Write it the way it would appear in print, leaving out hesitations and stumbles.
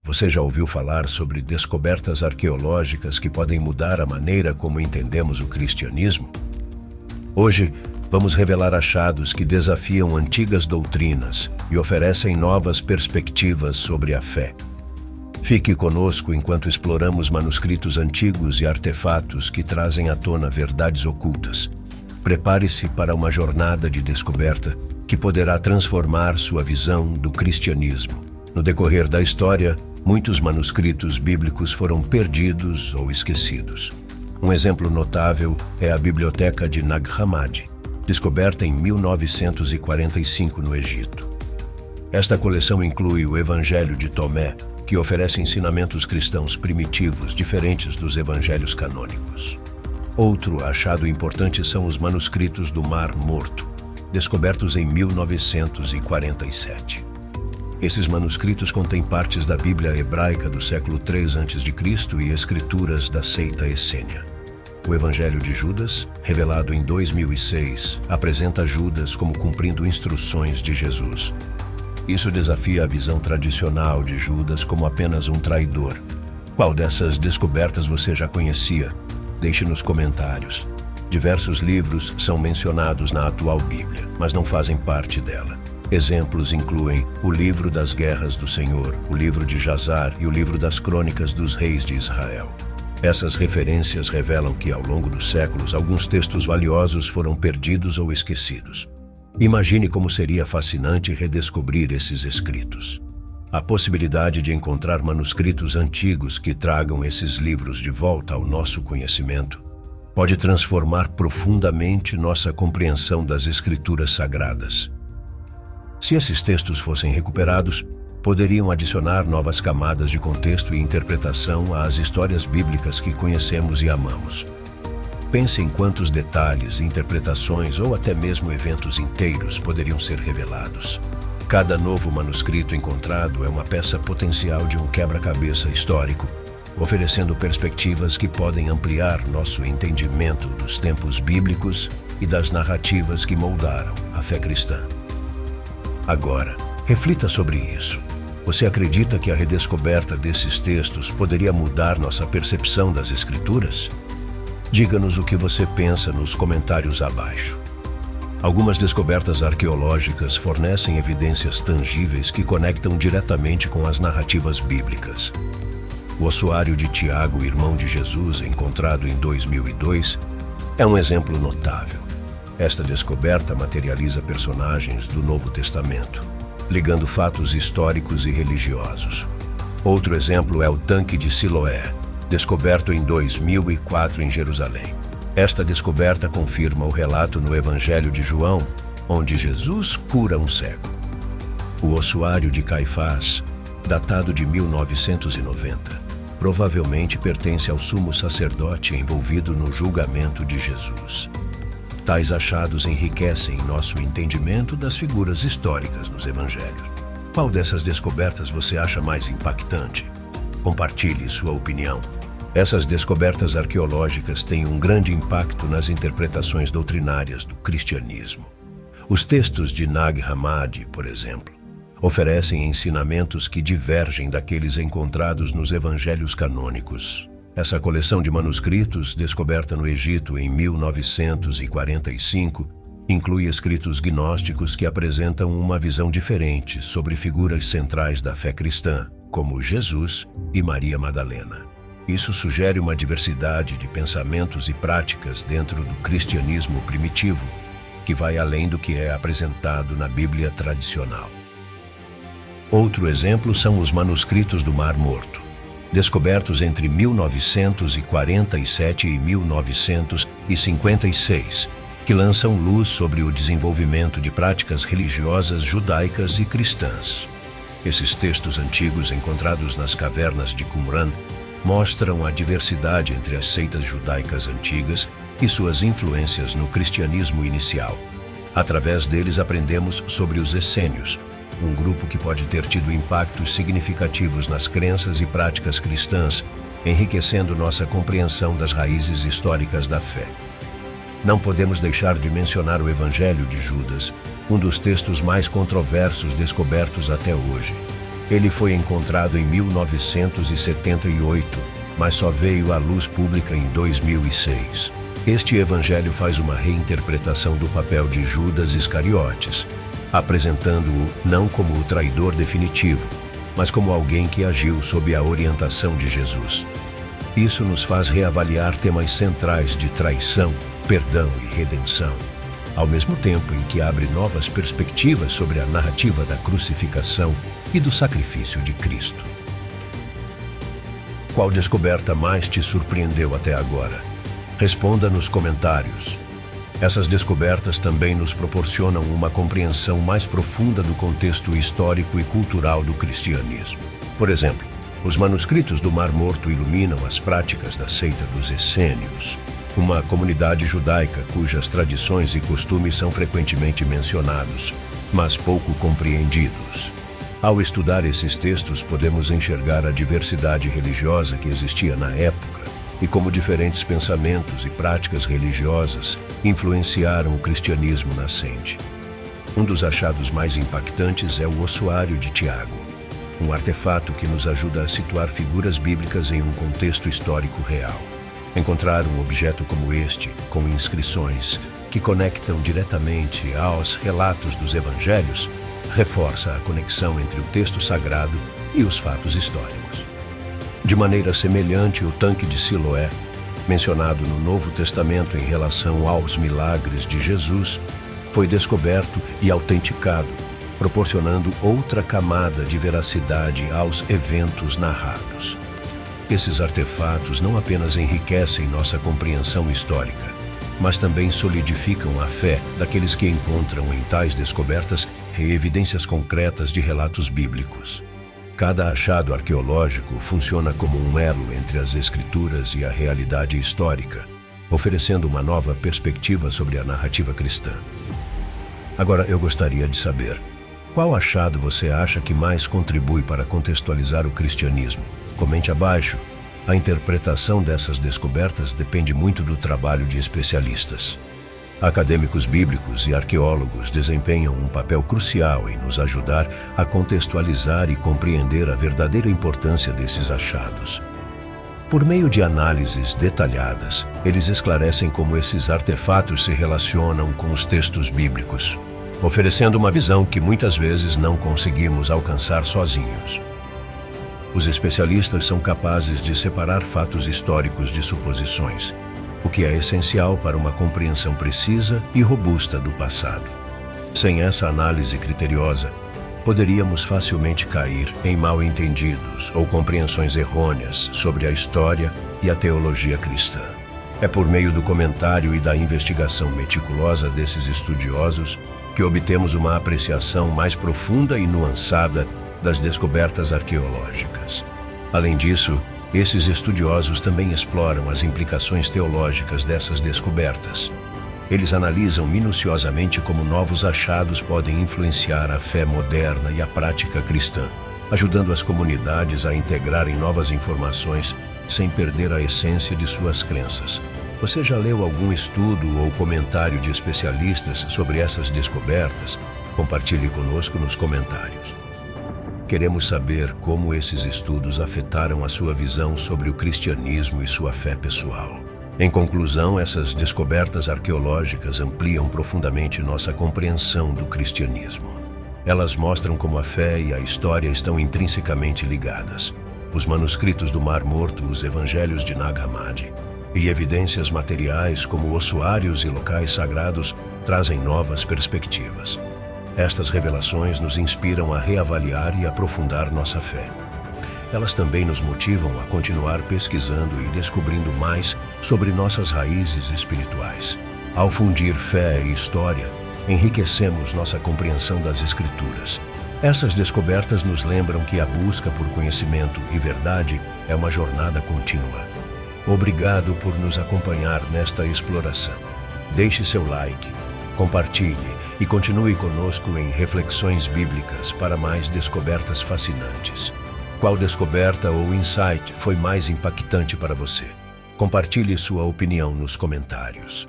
Você já ouviu falar sobre descobertas arqueológicas que podem mudar a maneira como entendemos o cristianismo? Hoje, vamos revelar achados que desafiam antigas doutrinas e oferecem novas perspectivas sobre a fé. Fique conosco enquanto exploramos manuscritos antigos e artefatos que trazem à tona verdades ocultas. Prepare-se para uma jornada de descoberta que poderá transformar sua visão do cristianismo. No decorrer da história, muitos manuscritos bíblicos foram perdidos ou esquecidos. Um exemplo notável é a Biblioteca de Nag Hammadi, descoberta em 1945 no Egito. Esta coleção inclui o Evangelho de Tomé, que oferece ensinamentos cristãos primitivos diferentes dos evangelhos canônicos. Outro achado importante são os manuscritos do Mar Morto, descobertos em 1947. Esses manuscritos contêm partes da Bíblia hebraica do século III a.C. e escrituras da seita essênia. O Evangelho de Judas, revelado em 2006, apresenta Judas como cumprindo instruções de Jesus. Isso desafia a visão tradicional de Judas como apenas um traidor. Qual dessas descobertas você já conhecia? Deixe nos comentários. Diversos livros são mencionados na atual Bíblia, mas não fazem parte dela. Exemplos incluem o Livro das Guerras do Senhor, o Livro de Jazar e o Livro das Crônicas dos Reis de Israel. Essas referências revelam que, ao longo dos séculos, alguns textos valiosos foram perdidos ou esquecidos. Imagine como seria fascinante redescobrir esses escritos. A possibilidade de encontrar manuscritos antigos que tragam esses livros de volta ao nosso conhecimento pode transformar profundamente nossa compreensão das Escrituras Sagradas. Se esses textos fossem recuperados, poderiam adicionar novas camadas de contexto e interpretação às histórias bíblicas que conhecemos e amamos. Pense em quantos detalhes, interpretações ou até mesmo eventos inteiros poderiam ser revelados. Cada novo manuscrito encontrado é uma peça potencial de um quebra-cabeça histórico, oferecendo perspectivas que podem ampliar nosso entendimento dos tempos bíblicos e das narrativas que moldaram a fé cristã. Agora, reflita sobre isso. Você acredita que a redescoberta desses textos poderia mudar nossa percepção das Escrituras? Diga-nos o que você pensa nos comentários abaixo. Algumas descobertas arqueológicas fornecem evidências tangíveis que conectam diretamente com as narrativas bíblicas. O ossuário de Tiago, irmão de Jesus, encontrado em 2002, é um exemplo notável. Esta descoberta materializa personagens do Novo Testamento, ligando fatos históricos e religiosos. Outro exemplo é o tanque de Siloé, descoberto em 2004 em Jerusalém. Esta descoberta confirma o relato no Evangelho de João, onde Jesus cura um cego. O ossuário de Caifás, datado de 1990, provavelmente pertence ao sumo sacerdote envolvido no julgamento de Jesus. Tais achados enriquecem nosso entendimento das figuras históricas nos Evangelhos. Qual dessas descobertas você acha mais impactante? Compartilhe sua opinião. Essas descobertas arqueológicas têm um grande impacto nas interpretações doutrinárias do cristianismo. Os textos de Nag Hammadi, por exemplo, oferecem ensinamentos que divergem daqueles encontrados nos evangelhos canônicos. Essa coleção de manuscritos, descoberta no Egito em 1945, inclui escritos gnósticos que apresentam uma visão diferente sobre figuras centrais da fé cristã, como Jesus e Maria Madalena. Isso sugere uma diversidade de pensamentos e práticas dentro do cristianismo primitivo, que vai além do que é apresentado na Bíblia tradicional. Outro exemplo são os manuscritos do Mar Morto, descobertos entre 1947 e 1956, que lançam luz sobre o desenvolvimento de práticas religiosas judaicas e cristãs. Esses textos antigos encontrados nas cavernas de Qumran mostram a diversidade entre as seitas judaicas antigas e suas influências no cristianismo inicial. Através deles aprendemos sobre os essênios, um grupo que pode ter tido impactos significativos nas crenças e práticas cristãs, enriquecendo nossa compreensão das raízes históricas da fé. Não podemos deixar de mencionar o Evangelho de Judas, um dos textos mais controversos descobertos até hoje. Ele foi encontrado em 1978, mas só veio à luz pública em 2006. Este evangelho faz uma reinterpretação do papel de Judas Iscariotes, apresentando-o não como o traidor definitivo, mas como alguém que agiu sob a orientação de Jesus. Isso nos faz reavaliar temas centrais de traição, perdão e redenção, ao mesmo tempo em que abre novas perspectivas sobre a narrativa da crucificação e do sacrifício de Cristo. Qual descoberta mais te surpreendeu até agora? Responda nos comentários. Essas descobertas também nos proporcionam uma compreensão mais profunda do contexto histórico e cultural do cristianismo. Por exemplo, os manuscritos do Mar Morto iluminam as práticas da seita dos essênios, uma comunidade judaica cujas tradições e costumes são frequentemente mencionados, mas pouco compreendidos. Ao estudar esses textos, podemos enxergar a diversidade religiosa que existia na época e como diferentes pensamentos e práticas religiosas influenciaram o cristianismo nascente. Um dos achados mais impactantes é o ossuário de Tiago, um artefato que nos ajuda a situar figuras bíblicas em um contexto histórico real. Encontrar um objeto como este, com inscrições que conectam diretamente aos relatos dos evangelhos, reforça a conexão entre o texto sagrado e os fatos históricos. De maneira semelhante, o tanque de Siloé, mencionado no Novo Testamento em relação aos milagres de Jesus, foi descoberto e autenticado, proporcionando outra camada de veracidade aos eventos narrados. Esses artefatos não apenas enriquecem nossa compreensão histórica, mas também solidificam a fé daqueles que encontram em tais descobertas evidências concretas de relatos bíblicos. Cada achado arqueológico funciona como um elo entre as escrituras e a realidade histórica, oferecendo uma nova perspectiva sobre a narrativa cristã. Agora, eu gostaria de saber, qual achado você acha que mais contribui para contextualizar o cristianismo? Comente abaixo. A interpretação dessas descobertas depende muito do trabalho de especialistas. Acadêmicos bíblicos e arqueólogos desempenham um papel crucial em nos ajudar a contextualizar e compreender a verdadeira importância desses achados. Por meio de análises detalhadas, eles esclarecem como esses artefatos se relacionam com os textos bíblicos, oferecendo uma visão que muitas vezes não conseguimos alcançar sozinhos. Os especialistas são capazes de separar fatos históricos de suposições, o que é essencial para uma compreensão precisa e robusta do passado. Sem essa análise criteriosa, poderíamos facilmente cair em mal-entendidos ou compreensões errôneas sobre a história e a teologia cristã. É por meio do comentário e da investigação meticulosa desses estudiosos que obtemos uma apreciação mais profunda e nuançada das descobertas arqueológicas. Além disso, esses estudiosos também exploram as implicações teológicas dessas descobertas. Eles analisam minuciosamente como novos achados podem influenciar a fé moderna e a prática cristã, ajudando as comunidades a integrarem novas informações sem perder a essência de suas crenças. Você já leu algum estudo ou comentário de especialistas sobre essas descobertas? Compartilhe conosco nos comentários. Queremos saber como esses estudos afetaram a sua visão sobre o cristianismo e sua fé pessoal. Em conclusão, essas descobertas arqueológicas ampliam profundamente nossa compreensão do cristianismo. Elas mostram como a fé e a história estão intrinsecamente ligadas. Os manuscritos do Mar Morto, os evangelhos de Nag Hammadi e evidências materiais como ossuários e locais sagrados trazem novas perspectivas. Estas revelações nos inspiram a reavaliar e aprofundar nossa fé. Elas também nos motivam a continuar pesquisando e descobrindo mais sobre nossas raízes espirituais. Ao fundir fé e história, enriquecemos nossa compreensão das Escrituras. Essas descobertas nos lembram que a busca por conhecimento e verdade é uma jornada contínua. Obrigado por nos acompanhar nesta exploração. Deixe seu like, compartilhe e continue conosco em reflexões bíblicas para mais descobertas fascinantes. Qual descoberta ou insight foi mais impactante para você? Compartilhe sua opinião nos comentários.